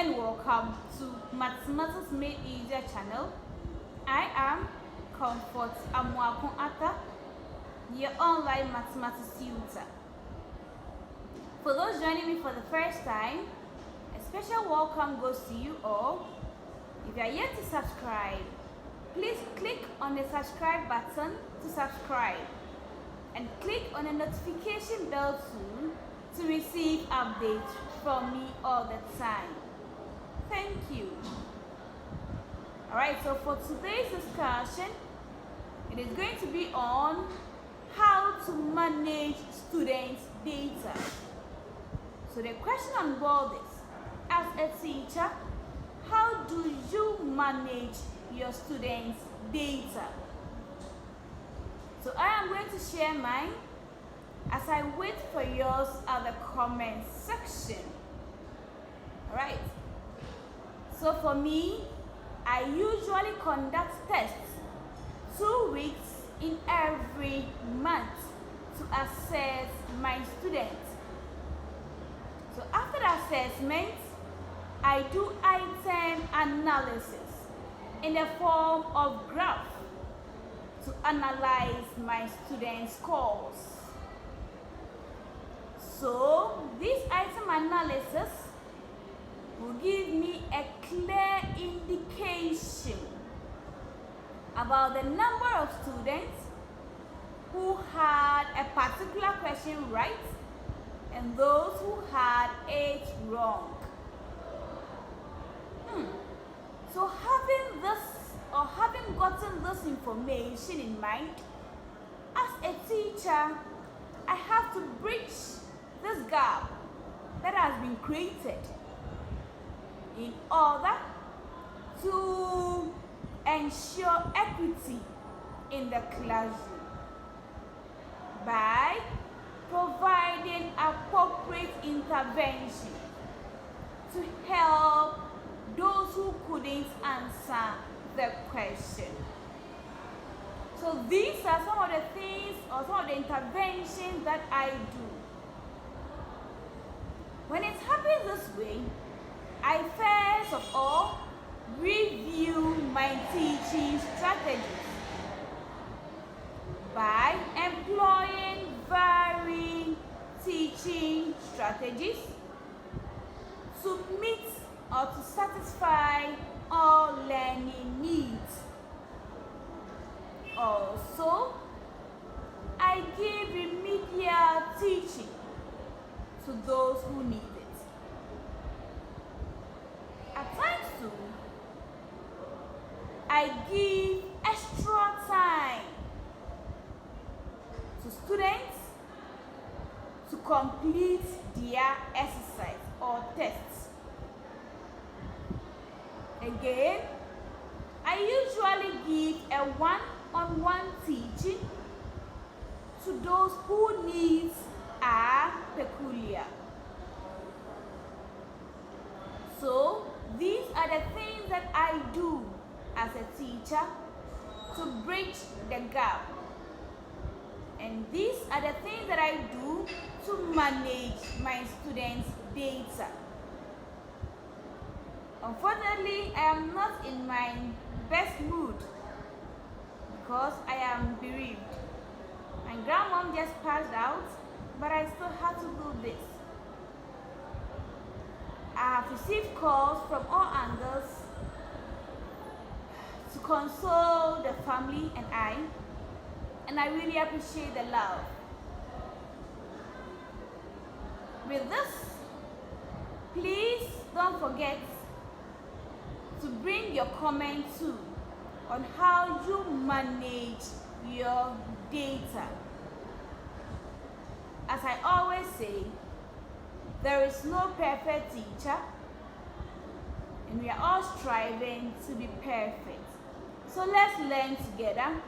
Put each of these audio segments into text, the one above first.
and welcome to Mathematics Made Easier channel. I am ComfortAmoakoattah, your online mathematics tutor. For those joining me for the first time, a special welcome goes to you all. If you are yet to subscribe, please click on the subscribe button to subscribe and click on the notification bell too to receive updates from me all the time. Thank you. Alright, so for today's discussion, it is going to be on how to manage students' data. So the question on board is, as a teacher, how do you manage your students' data? So I am going to share mine as I wait for yours at the comment section. Alright. So for me, I usually conduct tests 2 weeks in every month to assess my students. So after the assessment, I do item analysis in the form of graph to analyze my students' scores. So this item analysis will give me a clear indication about the number of students who had a particular question right and those who had it wrong. So having gotten this information in mind, as a teacher, I have to bridge this gap that has been created in order to ensure equity in the classroom by providing appropriate intervention to help those who couldn't answer the question. So these are some of the things or some of the interventions that I do. When it happens this way, I first of all review my teaching strategies by employing varying teaching strategies to meet or to satisfy all learning needs. Also, I give remedial teaching to those who need it. At times too, I give extra time to students to complete their exercise or tests. Again, I usually give a one-on-one teaching to those whose needs are peculiar. So, these are the things that I do as a teacher to bridge the gap. And these are the things that I do to manage my students' data. Unfortunately, I am not in my best mood because I am bereaved. My grandmom just passed out, but I still have to do this. I have received calls from all angles to console the family and I really appreciate the love. With this, please don't forget to bring your comment too on how you manage your data. As I always say, there is no perfect teacher and we are all striving to be perfect. So let's learn together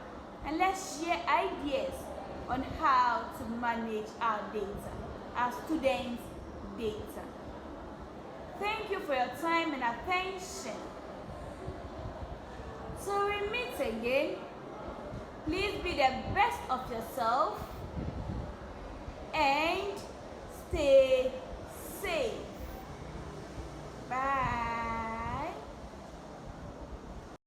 and let's share ideas on how to manage our data, our students' data. Thank you for your time and attention. So we meet again. Please be the best of yourself and stay safe.